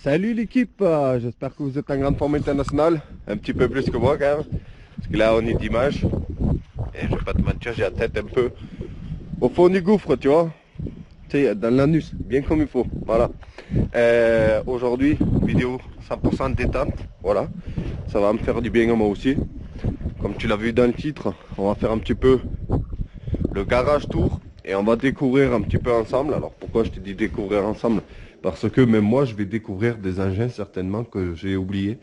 Salut l'équipe, j'espère que vous êtes en grande forme internationale, un petit peu plus que moi quand même, parce que là on est dimanche, et je vais pas te mentir, j'ai la tête un peu au fond du gouffre, tu vois, tu sais, dans l'anus, bien comme il faut, voilà. Aujourd'hui, vidéo 100% détente, voilà, ça va me faire du bien à moi aussi. Comme tu l'as vu dans le titre, on va faire un petit peu le garage tour et on va découvrir un petit peu ensemble. Alors pourquoi je te dis découvrir ensemble? Parce que même moi je vais découvrir des engins certainement que j'ai oubliés.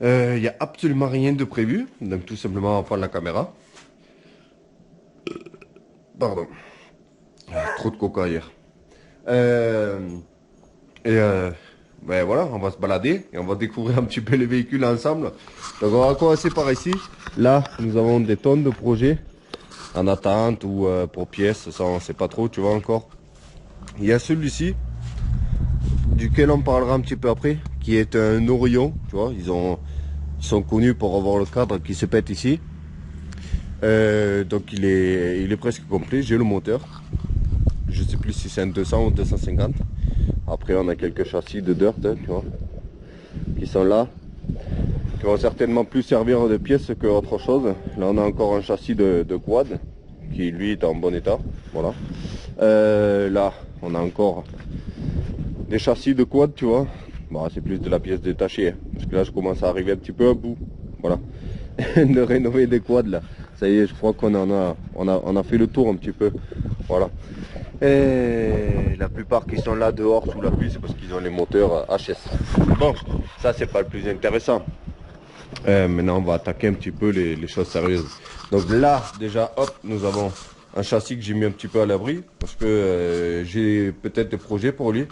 Il n'y a absolument rien de prévu, donc tout simplement on va prendre la caméra. Pardon, trop de coca hier. Euh, et ben voilà, on va se balader et on va découvrir un petit peu les véhicules ensemble. Donc on va commencer par ici. Là, nous avons des tonnes de projets en attente ou pour pièces, ça on sait pas trop, tu vois encore. Il y a celui-ci, duquel on parlera un petit peu après, qui est un Orion, tu vois, ils sont connus pour avoir le cadre qui se pète ici. Donc il est presque complet, j'ai le moteur. Je sais plus si c'est un 200 ou 250. Après on a quelques châssis de dirt, hein, tu vois, qui sont là, qui vont certainement plus servir de pièces que autre chose. Là on a encore un châssis de quad, qui lui est en bon état, voilà. Là on a encore des châssis de quad, tu vois. Bon, c'est plus de la pièce détachée, hein, parce que là je commence à arriver un petit peu à bout, voilà. De rénover des quads là. Ça y est, je crois qu'on on a fait le tour un petit peu. Voilà. Et la plupart qui sont là dehors sous la pluie, c'est parce qu'ils ont les moteurs HS. Bon, ça c'est pas le plus intéressant. Maintenant, on va attaquer un petit peu les choses sérieuses. Donc là, déjà, hop, nous avons un châssis que j'ai mis un petit peu à l'abri parce que j'ai peut-être des projets pour lui.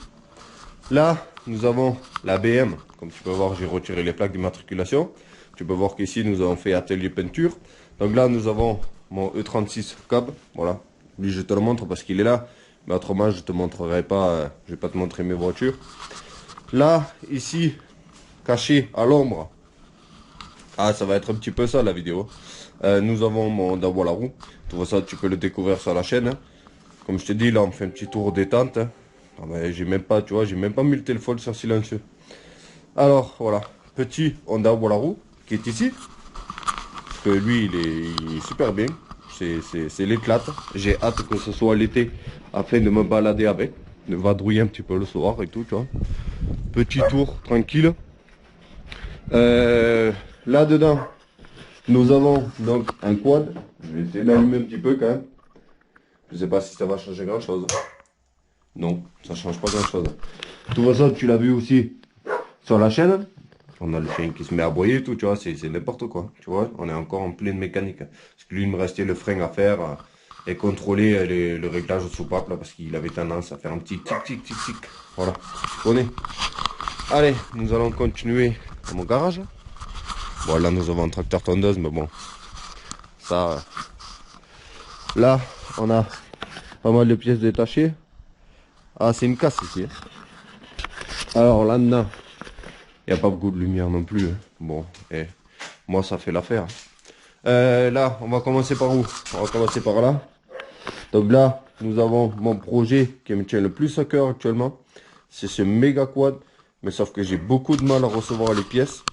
Là, nous avons la BM. Comme tu peux voir, j'ai retiré les plaques d'immatriculation. Tu peux voir qu'ici, nous avons fait atelier peinture. Donc là, nous avons mon E36 cab. Voilà. Lui, je te le montre parce qu'il est là. Mais autrement, je te montrerai pas. Je vais pas te montrer mes voitures. Là, ici, caché à l'ombre. Ah, ça va être un petit peu ça, la vidéo. Nous avons mon Daewoo à la roue. Tu vois ça, tu peux le découvrir sur la chaîne, hein. Comme je te dis, là, on fait un petit tour détente, hein. Ah ben, j'ai même pas, tu vois, j'ai même pas mis le téléphone sur silencieux. Alors, voilà. Petit Honda Walaru, qui est ici. Parce que lui, il est super bien. C'est l'éclate. J'ai hâte que ce soit l'été, afin de me balader avec. De vadrouiller un petit peu le soir et tout, tu vois. Petit tour, tranquille. Là-dedans, nous avons donc un quad. Je vais essayer d'allumer un petit peu quand même. Je sais pas si ça va changer grand chose. Non, ça change pas grand chose. De toute façon, tu l'as vu aussi sur la chaîne. On a le chien qui se met à aboyer et tout, tu vois, c'est n'importe quoi. Tu vois, on est encore en pleine mécanique. Parce que lui, il me restait le frein à faire et contrôler le réglage de soupape là, parce qu'il avait tendance à faire un petit tic tic tic tic. Voilà, tu connais. Allez, nous allons continuer dans mon garage. Bon, là, nous avons un tracteur tondeuse, mais bon, ça. Là, on a pas mal de pièces détachées. Ah, c'est une casse ici, hein. Alors là-dedans, il n'y a pas beaucoup de lumière non plus, hein. Bon, et moi, ça fait l'affaire. Là, on va commencer par où? On va commencer par là. Donc là, nous avons mon projet qui me tient le plus à cœur actuellement. C'est ce méga quad. Mais sauf que j'ai beaucoup de mal à recevoir les pièces.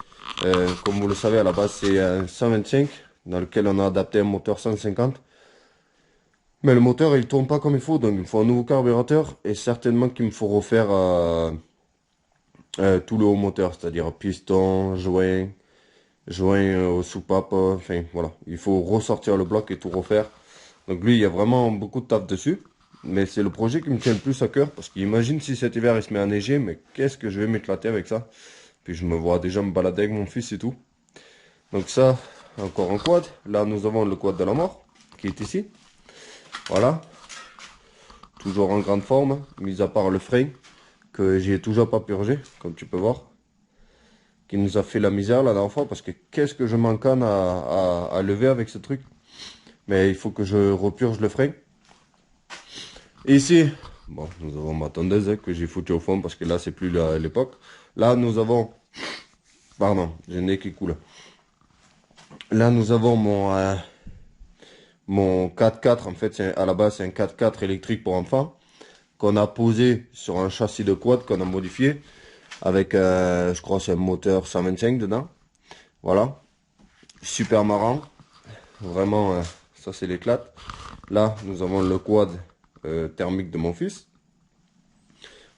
Comme vous le savez, à la base, c'est un 125 dans lequel on a adapté un moteur 150. Mais le moteur, il tourne pas comme il faut. Donc, il me faut un nouveau carburateur. Et certainement qu'il me faut refaire tout le haut moteur. C'est-à-dire piston, joint aux soupapes. Enfin, voilà. Il faut ressortir le bloc et tout refaire. Donc lui, il y a vraiment beaucoup de taf dessus. Mais c'est le projet qui me tient le plus à cœur. Parce qu'imagine si cet hiver il se met à neiger. Mais qu'est-ce que je vais m'éclater avec ça. Puis je me vois déjà me balader avec mon fils et tout. Donc ça, encore un quad. Là, nous avons le quad de la mort. Qui est ici. Voilà. Toujours en grande forme. Mis à part le frein. Que j'ai toujours pas purgé. Comme tu peux voir. Qui nous a fait la misère la dernière fois. Parce que qu'est-ce que je m'encane à lever avec ce truc. Mais il faut que je repurge le frein. Et ici, bon, nous avons ma tondeuse, hein, que j'ai foutu au fond parce que là, c'est plus l'époque. Là, nous avons, pardon, j'ai le nez qui coule. Là, nous avons mon 4x4. En fait, à la base, c'est un 4x4 électrique pour enfants qu'on a posé sur un châssis de quad qu'on a modifié. avec, je crois, c'est un moteur 125 dedans. Voilà, super marrant, vraiment, ça c'est l'éclate. Là, nous avons le quad thermique de mon fils.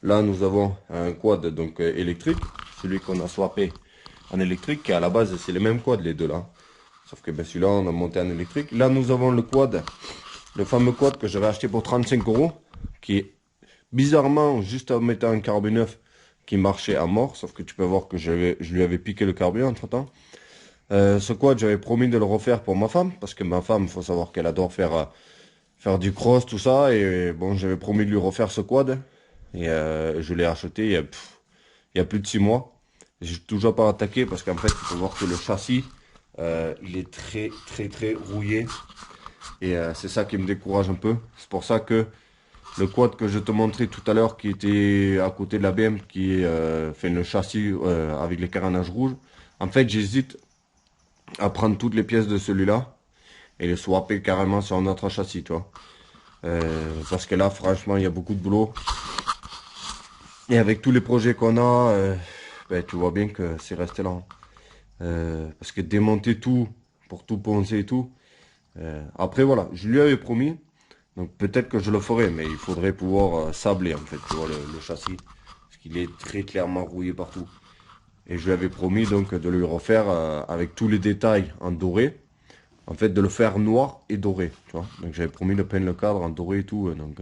Là, nous avons un quad donc électrique, celui qu'on a swappé en électrique, qui à la base c'est les mêmes quads les deux là. Sauf que ben, celui-là on a monté en électrique. Là, nous avons le quad, le fameux quad que j'avais acheté pour 35 €, qui est bizarrement, juste en mettant un carbu neuf, qui marchait à mort. Sauf que tu peux voir que je lui avais piqué le carburant entre temps. Ce quad, j'avais promis de le refaire pour ma femme, parce que ma femme, il faut savoir qu'elle adore faire du cross, tout ça. Et bon, j'avais promis de lui refaire ce quad. Et je l'ai acheté il y a plus de 6 mois. J'ai toujours pas attaqué parce qu'en fait, il faut voir que le châssis, il est très rouillé. Et c'est ça qui me décourage un peu. C'est pour ça que le quad que je te montrais tout à l'heure, qui était à côté de la BM, qui fait le châssis avec les carénages rouges. En fait, j'hésite à prendre toutes les pièces de celui-là et les swapper carrément sur un autre châssis, tu vois. Parce que là, franchement, il y a beaucoup de boulot. Et avec tous les projets qu'on a, ben, tu vois bien que c'est resté là. Parce que démonter tout, pour tout poncer et tout. Après, voilà, je lui avais promis. Donc peut-être que je le ferai, mais il faudrait pouvoir sabler, en fait, tu vois, le châssis. Parce qu'il est très clairement rouillé partout. Et je lui avais promis donc de lui refaire avec tous les détails en doré. En fait, de le faire noir et doré, tu vois. Donc j'avais promis de peindre le cadre en doré et tout. Donc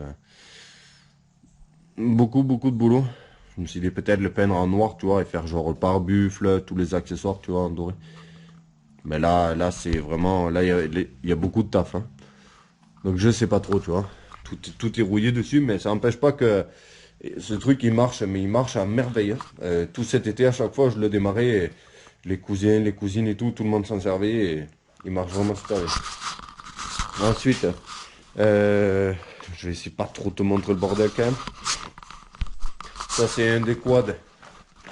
beaucoup de boulot. Je me suis dit peut-être le peindre en noir, tu vois, et faire genre le pare-buffle, tous les accessoires, tu vois, en doré. Mais là c'est vraiment, là il y a beaucoup de taf, hein. Donc je sais pas trop, tu vois. Tout est rouillé dessus, mais ça n'empêche pas que ce truc il marche, mais il marche à merveille, hein. Tout cet été, à chaque fois, je le démarrais, et les cousins, les cousines et tout le monde s'en servait, et il marche vraiment super bien. Ensuite, je vais essayer pas trop te montrer le bordel quand même. Ça c'est un des quads,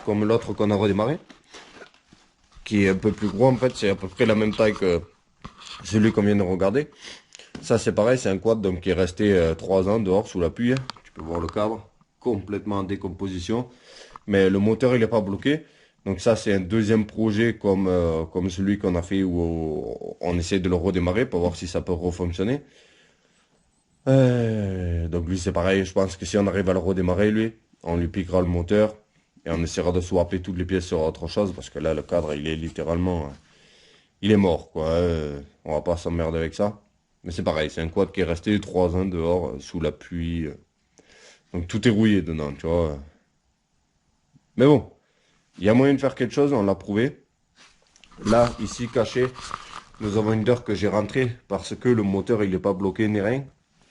comme l'autre qu'on a redémarré, qui est un peu plus gros en fait, c'est à peu près la même taille que celui qu'on vient de regarder. Ça c'est pareil, c'est un quad donc qui est resté 3 ans dehors sous la pluie, hein. Tu peux voir le cadre, complètement en décomposition, mais le moteur il n'est pas bloqué. Donc ça c'est un deuxième projet comme celui qu'on a fait où on essaie de le redémarrer pour voir si ça peut refonctionner. Donc lui c'est pareil, je pense que si on arrive à le redémarrer lui, on lui piquera le moteur et on essaiera de swapper toutes les pièces sur autre chose parce que là le cadre il est littéralement, il est mort quoi. On va pas s'emmerder avec ça. Mais c'est pareil, c'est un quad qui est resté 3 ans dehors sous la pluie. Donc tout est rouillé dedans, tu vois. Mais bon, il y a moyen de faire quelque chose, on l'a prouvé. Là, ici caché, nous avons une deur que j'ai rentrée parce que le moteur il n'est pas bloqué ni rien.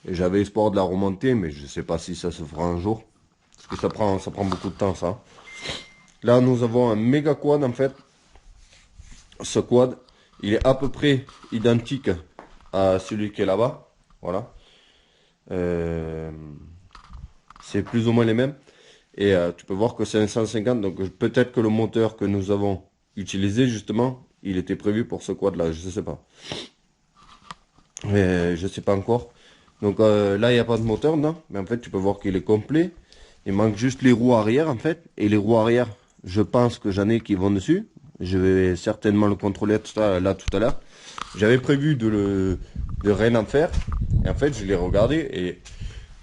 Et j'avais espoir de la remonter, mais je sais pas si ça se fera un jour. Parce que ça prend beaucoup de temps ça. Là, nous avons un méga quad en fait. Ce quad, il est à peu près identique à celui qui est là-bas. Voilà. C'est plus ou moins les mêmes. Et tu peux voir que c'est un 150. Donc peut-être que le moteur que nous avons utilisé justement, il était prévu pour ce quad là. Je sais pas. Je sais pas encore. Donc là, il n'y a pas de moteur, non. Mais en fait, tu peux voir qu'il est complet. Il manque juste les roues arrière, en fait. Et les roues arrière, je pense que j'en ai qui vont dessus. Je vais certainement le contrôler tout à l'heure. J'avais prévu de rien en faire. Et en fait, je l'ai regardé. Et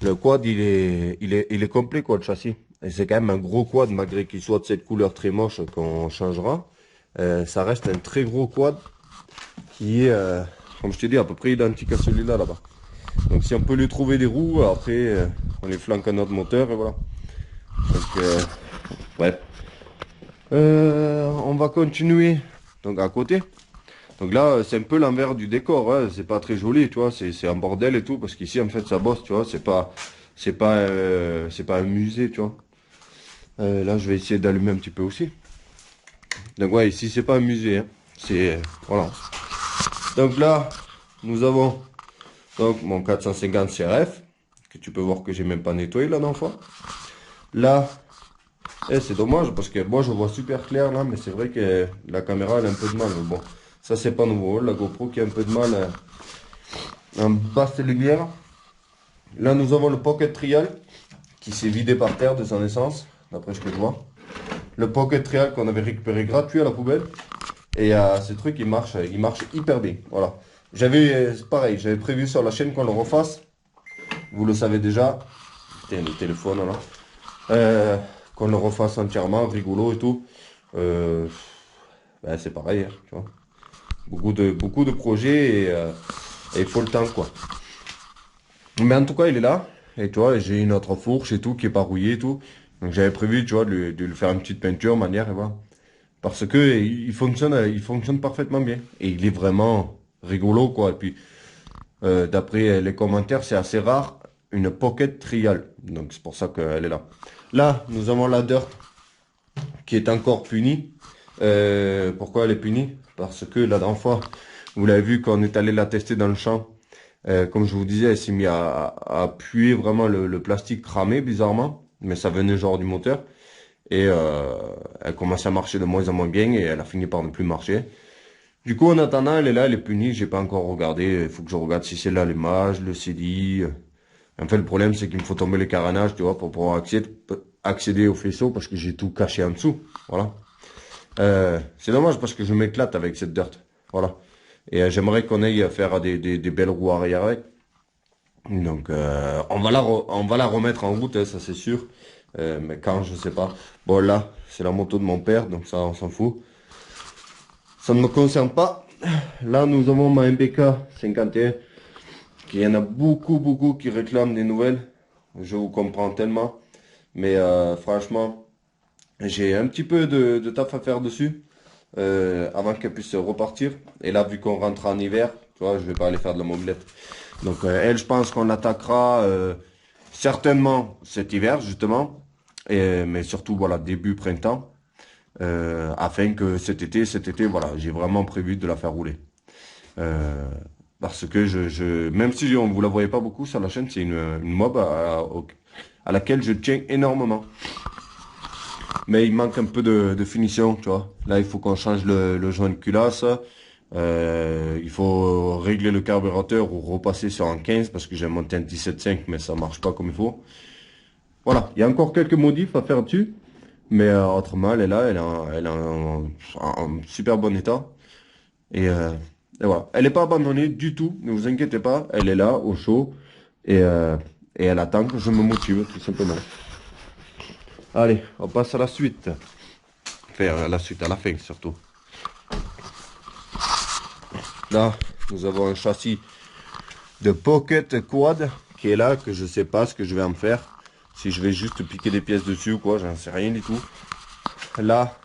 le quad, il est complet, quoi, le châssis. Et c'est quand même un gros quad, malgré qu'il soit de cette couleur très moche qu'on changera. Ça reste un très gros quad qui est, comme je t'ai dit, à peu près identique à celui-là, là-bas. Donc si on peut lui trouver des roues, après on les flanque à notre moteur et voilà. Donc bref. On va continuer donc à côté. Donc là c'est un peu l'envers du décor, hein. C'est pas très joli, tu vois, c'est un bordel et tout, parce qu'ici en fait ça bosse, tu vois, c'est pas un musée, tu vois. Là je vais essayer d'allumer un petit peu aussi. Donc ouais, ici c'est pas un musée, hein. C'est voilà. Donc là nous avons donc mon 450 CRF, que tu peux voir que j'ai même pas nettoyé la dernière fois. Là, c'est dommage parce que moi je vois super clair là, mais c'est vrai que la caméra elle a un peu de mal. Mais bon, ça c'est pas nouveau, la GoPro qui a un peu de mal en basse lumière. Là nous avons le Pocket Trial qui s'est vidé par terre de son essence, d'après ce que je vois. le Pocket Trial qu'on avait récupéré gratuit à la poubelle. Et ce truc, il marche hyper bien. Voilà. Pareil, j'avais prévu sur la chaîne qu'on le refasse. Vous le savez déjà. Tiens, le téléphone, là. Qu'on le refasse entièrement, rigolo et tout. Ben, c'est pareil, hein, tu vois. Beaucoup de projets et il faut le temps, quoi. Mais en tout cas, il est là. Et tu vois, j'ai une autre fourche et tout qui est pas rouillée et tout. Donc j'avais prévu, tu vois, de lui faire une petite peinture, manière, et voilà. Parce que il fonctionne parfaitement bien. Et il est vraiment rigolo, quoi. Et puis, d'après les commentaires, c'est assez rare, une Pocket Trial. Donc c'est pour ça qu'elle est là. Là, nous avons la Dirt qui est encore punie. Pourquoi elle est punie? Parce que la dernière fois, vous l'avez vu quand on est allé la tester dans le champ, comme je vous disais, elle s'est mise à appuyer vraiment le plastique cramé bizarrement, mais ça venait genre du moteur. Et elle commençait à marcher de moins en moins bien et elle a fini par ne plus marcher. Du coup, en attendant, elle est là, elle est punie, j'ai pas encore regardé. Il faut que je regarde si c'est l'allumage, le CDI. En fait, le problème, c'est qu'il me faut tomber les carénages, tu vois, pour pouvoir accéder au faisceau parce que j'ai tout caché en dessous. Voilà. C'est dommage parce que je m'éclate avec cette dirt. Voilà. Et j'aimerais qu'on aille faire des belles roues arrière avec. Donc, on va la remettre en route, hein, ça c'est sûr. Mais quand, je sais pas. Bon, là, c'est la moto de mon père, donc ça, on s'en fout. Ça ne me concerne pas. Là, nous avons ma MBK 51. Il y en a beaucoup qui réclament des nouvelles. Je vous comprends tellement. Mais franchement, j'ai un petit peu de taf à faire dessus. Avant qu'elle puisse repartir. Et là, vu qu'on rentre en hiver, tu vois, je vais pas aller faire de la mobilette. Donc elle, je pense qu'on l'attaquera certainement cet hiver, justement. Mais surtout, voilà, début printemps. Afin que cet été, voilà, j'ai vraiment prévu de la faire rouler. Parce que même si on vous la voyez pas beaucoup sur la chaîne, c'est une mob à laquelle je tiens énormément. Mais il manque un peu de finition, tu vois. Là, il faut qu'on change le joint de culasse. Il faut régler le carburateur ou repasser sur un 15 parce que j'ai monté un 17.5 mais ça marche pas comme il faut. Voilà, il y a encore quelques modifs à faire dessus. Mais autrement, elle est là, elle est en super bon état. Et, et voilà, elle n'est pas abandonnée du tout, ne vous inquiétez pas. Elle est là, au chaud. Et, euh, et elle attend que je me motive, tout simplement. Allez, on passe à la suite. Faire la suite à la fin, surtout. Là, nous avons un châssis de Pocket Quad qui est là, que je sais pas ce que je vais en faire. Si je vais juste piquer des pièces dessus ou quoi, j'en sais rien du tout. Là,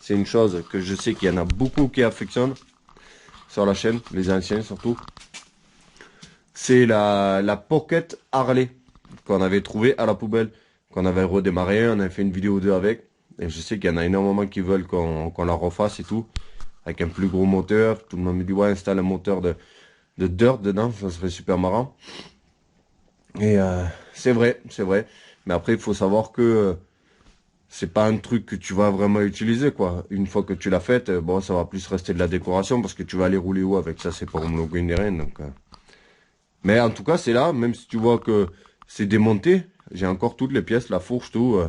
c'est une chose que je sais qu'il y en a beaucoup qui affectionnent sur la chaîne, les anciens surtout. C'est la Pocket Harley qu'on avait trouvé à la poubelle, qu'on avait redémarré, on avait fait une vidéo ou deux avec. Et je sais qu'il y en a énormément qui veulent qu'on la refasse et tout. Avec un plus gros moteur. Tout le monde me dit, ouais, installe un moteur de dirt dedans, ça serait super marrant. Et c'est vrai. Mais après, il faut savoir que c'est pas un truc que tu vas vraiment utiliser, quoi. Une fois que tu l'as faite, bon, ça va plus rester de la décoration parce que tu vas aller rouler où avec ça, c'est pas homologué ni rien, donc... Mais en tout cas, c'est là, même si tu vois que c'est démonté, j'ai encore toutes les pièces, la fourche, tout.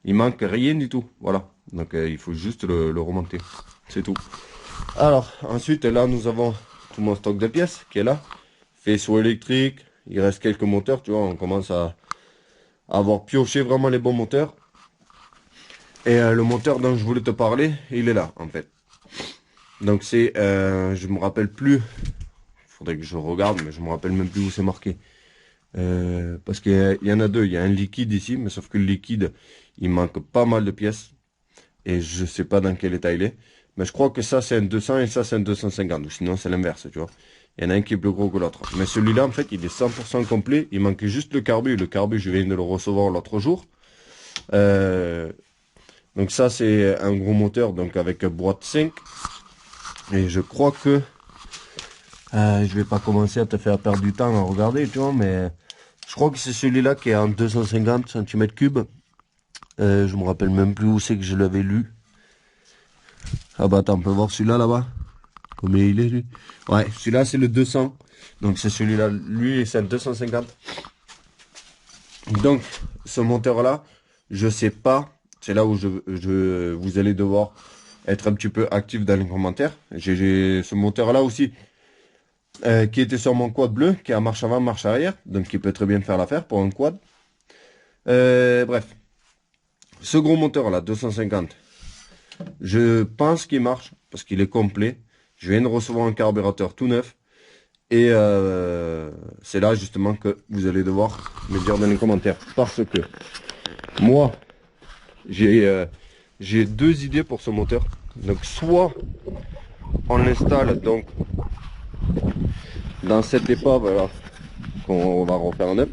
Il manque rien du tout, voilà. Donc il faut juste le remonter, c'est tout. Alors, ensuite, là, nous avons tout mon stock de pièces qui est là. Faisceau électrique, il reste quelques moteurs, tu vois, on commence à avoir pioché vraiment les bons moteurs. Et le moteur dont je voulais te parler, il est là, en fait. Donc c'est, je me rappelle plus, faudrait que je regarde, mais je me rappelle même plus où c'est marqué. Parce qu'il y en a deux, il y a un liquide ici, mais sauf que le liquide, il manque pas mal de pièces. Et je sais pas dans quel état il est. Mais je crois que ça c'est un 200 et ça c'est un 250, ou sinon c'est l'inverse, tu vois. Il y en a un qui est plus gros que l'autre. Mais celui-là, en fait, il est 100% complet. Il manque juste le carbu. Le carbu, je viens de le recevoir l'autre jour. Donc ça, c'est un gros moteur, donc avec boîte 5. Et je crois que... je vais pas commencer à te faire perdre du temps à regarder, tu vois, mais... Je crois que c'est celui-là qui est en 250 cm3. Je me rappelle même plus où c'est que je l'avais lu. Ah bah attends, on peut voir celui-là là-bas. Combien il est lui? Ouais, celui-là c'est le 200. Donc c'est celui-là, lui c'est un 250. Donc ce moteur-là, je sais pas c'est là où vous allez devoir être un petit peu actif dans les commentaires. J'ai ce moteur là aussi qui était sur mon quad bleu, qui a marche avant, marche arrière, donc qui peut très bien faire l'affaire pour un quad. Bref, ce gros moteur là, 250, je pense qu'il marche parce qu'il est complet. Je viens de recevoir un carburateur tout neuf. Et c'est là justement que vous allez devoir me dire dans les commentaires. Parce que moi, j'ai deux idées pour ce moteur. Donc soit on l'installe donc dans cette épave là qu'on va refaire en neuf.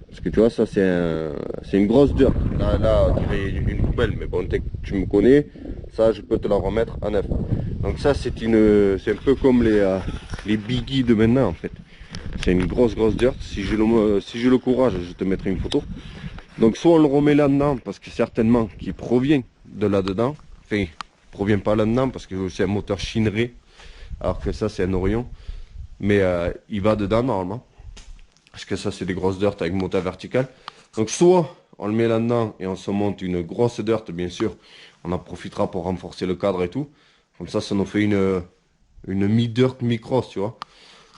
Parce que tu vois, ça c'est une grosse dirt. Là tu mets une poubelle, mais bon, dès que tu me connais, ça je peux te la remettre à neuf. Donc ça c'est un peu comme les biggies de maintenant en fait. C'est une grosse dirt. Si j'ai le courage, je te mettrai une photo. Donc soit on le remet là-dedans, parce que certainement qu'il provient de là-dedans. Enfin, il provient pas là-dedans parce que c'est un moteur Shinrei, alors que ça c'est un Orion. Mais il va dedans normalement. Parce que ça c'est des grosses dirt avec moteur vertical. Donc soit on le met là-dedans et on se monte une grosse dirt, bien sûr. On en profitera pour renforcer le cadre et tout. Comme ça nous fait une mi-dirt, mi-cross, tu vois.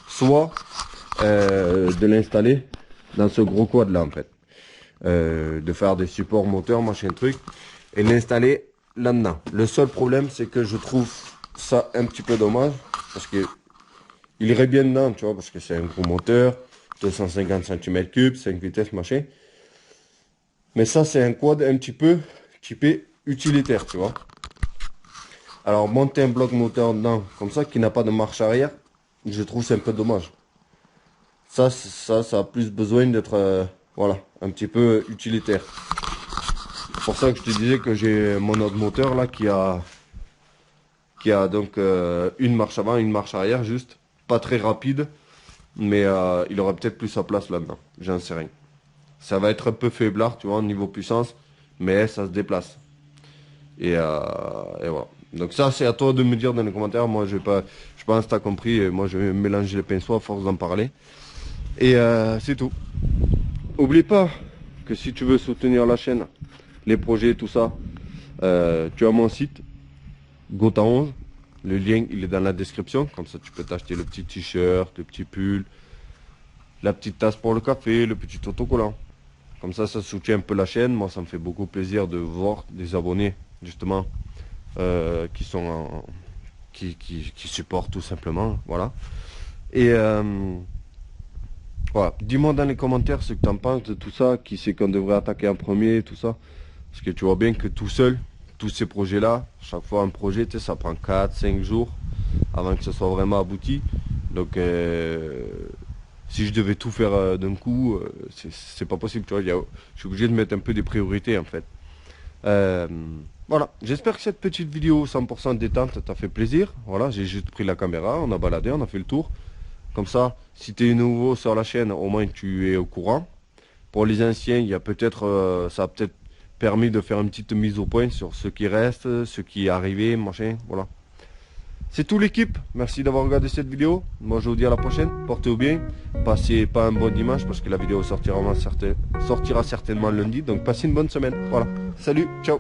Soit de l'installer dans ce gros quad là en fait. De faire des supports moteurs, machin truc. Et l'installer là-dedans. Le seul problème c'est que je trouve ça un petit peu dommage. Parce que il irait bien dedans, tu vois. Parce que c'est un gros moteur. 250 cm3, 5 vitesses, machin. Mais ça, c'est un quad un petit peu typé utilitaire, tu vois. Alors, monter un bloc moteur dedans, comme ça, qui n'a pas de marche arrière, je trouve c'est un peu dommage. Ça a plus besoin d'être, voilà, un petit peu utilitaire. C'est pour ça que je te disais que j'ai mon autre moteur, là, qui a donc une marche avant, une marche arrière, juste. Pas très rapide. Mais il aurait peut-être plus sa place là-dedans, j'en sais rien. Ça va être un peu faiblard, tu vois, au niveau puissance, mais ça se déplace. Et voilà. Donc ça, c'est à toi de me dire dans les commentaires. Moi, je pense que tu as compris. Et moi, je vais mélanger les pinceaux à force d'en parler. Et c'est tout. Oublie pas que si tu veux soutenir la chaîne, les projets, tout ça, tu as mon site, Gotha 11. Le lien, il est dans la description. Comme ça, tu peux t'acheter le petit t-shirt, le petit pull, la petite tasse pour le café, le petit autocollant. Comme ça soutient un peu la chaîne. Moi, ça me fait beaucoup plaisir de voir des abonnés, justement, qui supportent tout simplement. Voilà. Et voilà. Dis-moi dans les commentaires ce que tu en penses de tout ça, qui c'est qu'on devrait attaquer en premier, tout ça. Parce que tu vois bien que tout seul, tous ces projets-là, chaque fois un projet, tu sais, ça prend 4-5 jours avant que ce soit vraiment abouti. Donc, si je devais tout faire d'un coup, c'est pas possible, tu vois. Je suis obligé de mettre un peu des priorités, en fait. Voilà, j'espère que cette petite vidéo 100% détente t'a fait plaisir. Voilà, j'ai juste pris la caméra, on a baladé, on a fait le tour. Comme ça, si tu es nouveau sur la chaîne, au moins tu es au courant. Pour les anciens, il y a peut-être, ça a peut-être permis de faire une petite mise au point sur ce qui reste, ce qui est arrivé, machin, voilà. C'est tout l'équipe, merci d'avoir regardé cette vidéo. Moi je vous dis à la prochaine, portez-vous bien. Passez pas un bon dimanche parce que la vidéo sortira certainement lundi. Donc passez une bonne semaine, voilà. Salut, ciao.